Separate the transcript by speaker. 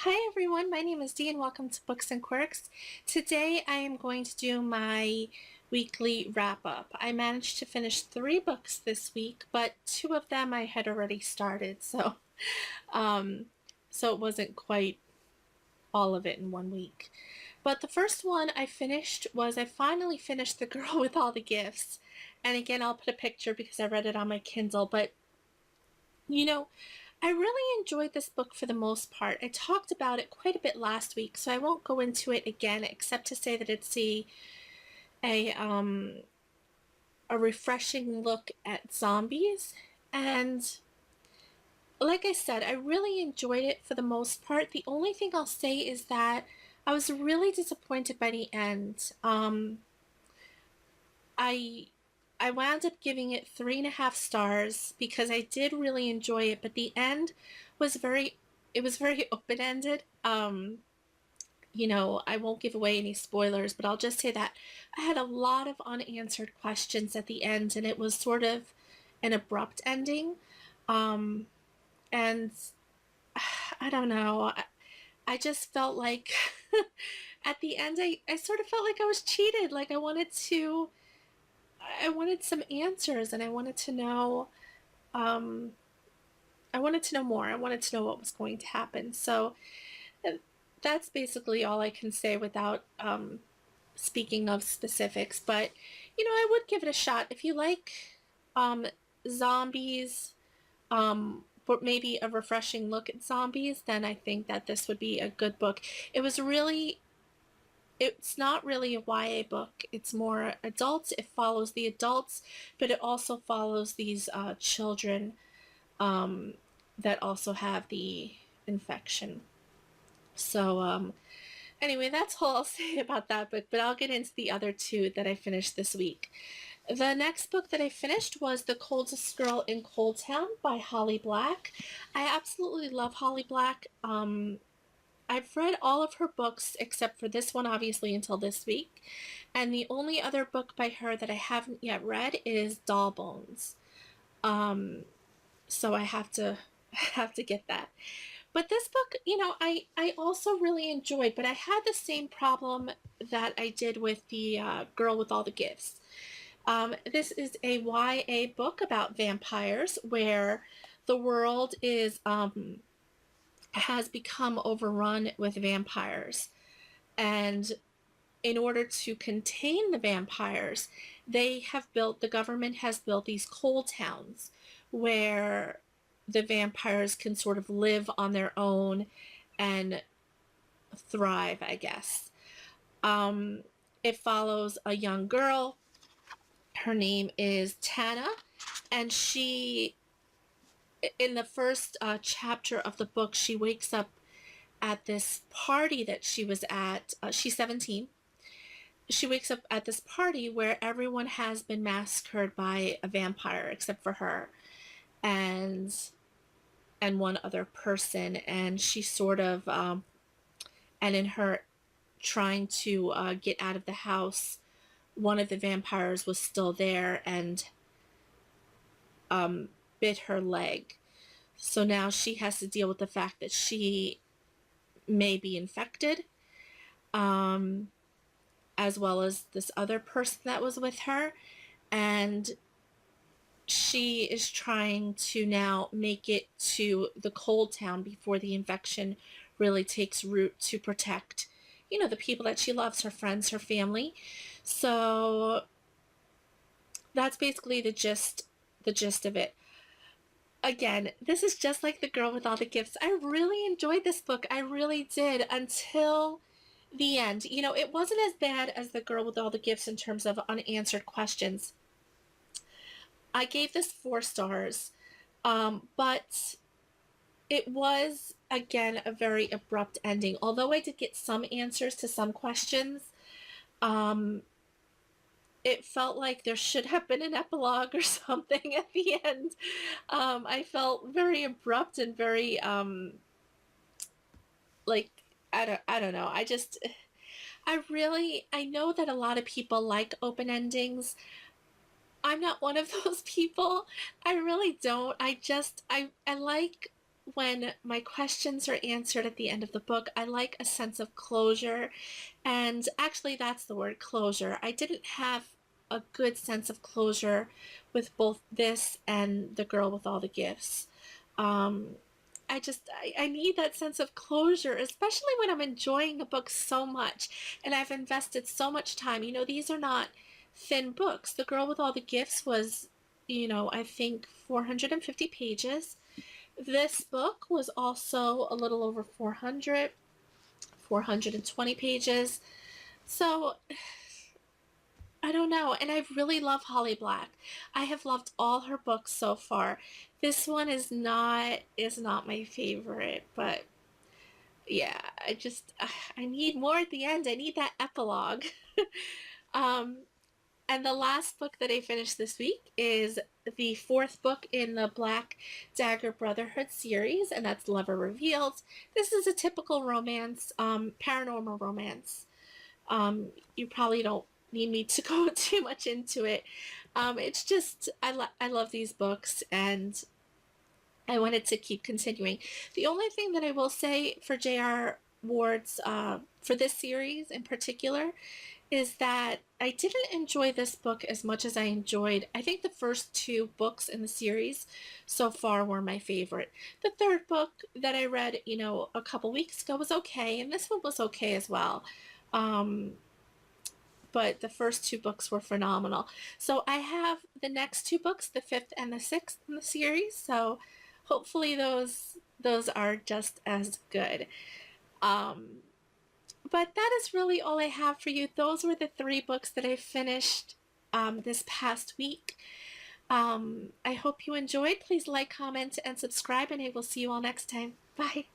Speaker 1: Hi everyone, my name is Dee and welcome to Books and Quirks. Today I am going to do my weekly wrap up. I managed to finish 3 books this week, but 2 of them I had already started, um, so it wasn't quite all of it in one week. But the first one I finished was I finally finished The Girl with All the Gifts. And again, I'll put a picture because I read it on my Kindle, but you know, I really enjoyed this book for the most part. I talked about it quite a bit last week, so I won't go into it again except to say that it's a um a refreshing look at zombies. And like I said, I really enjoyed it for the most part. The only thing I'll say is that I was really disappointed by the end. I I wound up giving it 3.5 stars because I did really enjoy it, but the end was very open-ended. I won't give away any spoilers, but I'll just say that I had a lot of unanswered questions at the end, and it was sort of an abrupt ending. Um, and I don't know. I just felt like at the end I sort of felt like I was cheated. Like I wanted some answers and um, I wanted to know more. I wanted to know what was going to happen. So uh, that's basically all I can say without speaking of specifics. But I would give it a shot if you like um, zombies, but maybe a refreshing look at zombies. Then I think that this would be a good book. It's not really a YA book. It's more adults. It follows the adults, but it also follows these children um, that also have the infection. So, anyway, that's all I'll say about that book, but I'll get into the other 2 that I finished this week. The next book that I finished was The Coldest Girl in Cold Town by Holly Black. I absolutely love Holly Black. I've read all of her books except for this one, obviously, until this week. And the only other book by her that I haven't yet read is Doll Bones. Um, so I have to have to get that. But this book, I also really enjoyed, but I had the same problem that I did with the Girl with All the Gifts. This is a YA book about vampires where the world is has become overrun with vampires. And in order to contain the vampires, the government has built these coal towns where the vampires can sort of live on their own and thrive, I guess. Um, it follows a young girl. Her name is Tana, and in the first chapter of the book, she wakes up at this party that she was at. She's 17. She wakes up at this party where everyone has been massacred by a vampire except for her and one other person, and she sort of and in her trying to get out of the house, one of the vampires was still there and bit her leg. So now she has to deal with the fact that she may be infected, um, as well as this other person that was with her. And she is trying to now make it to the cold town before the infection really takes root to protect, the people that she loves, her friends, her family. So that's basically the gist of it. Again, this is just like The Girl with All the Gifts. I really enjoyed this book. I really did until the end. It wasn't as bad as The Girl with All the Gifts in terms of unanswered questions. I gave this 4 stars, but it was, again, a very abrupt ending. Although I did get some answers to some questions, um, it felt like there should have been an epilogue or something at the end. I felt very abrupt and very, like, I don't know. I know that a lot of people like open endings. I'm not one of those people. I really don't. I like when my questions are answered at the end of the book. I like a sense of closure. And actually, that's the word, closure. I didn't have a good sense of closure with both this and The Girl with All the Gifts. Um, I need that sense of closure, especially when I'm enjoying a book so much and I've invested so much time. These are not thin books. The Girl with All the Gifts was, I think 450 pages. This book was also a little over 420 pages. So I don't know. And I really love Holly Black. I have loved all her books so far. This one is not my favorite, but yeah, I need more at the end. I need that epilogue. um and the last book that I finished this week is the fourth book in the Black Dagger Brotherhood series, and that's Lover Revealed. This is a typical romance, paranormal romance. You probably don't need me to go too much into it. It's just I love these books, and I wanted to keep continuing. The only thing that I will say for J.R. Ward's for this series in particular is that I didn't enjoy this book as much as I enjoyed. I think the first two books in the series so far were my favorite. The third book that I read, a couple weeks ago was okay, and this one was okay as well. Um, but the first two books were phenomenal. So I have the next two books, the fifth and the sixth in the series. So hopefully those are just as good. Um, but that is really all I have for you. Those were the three books that I finished this past week. I hope you enjoyed. Please like, comment, and subscribe, and I will see you all next time. Bye.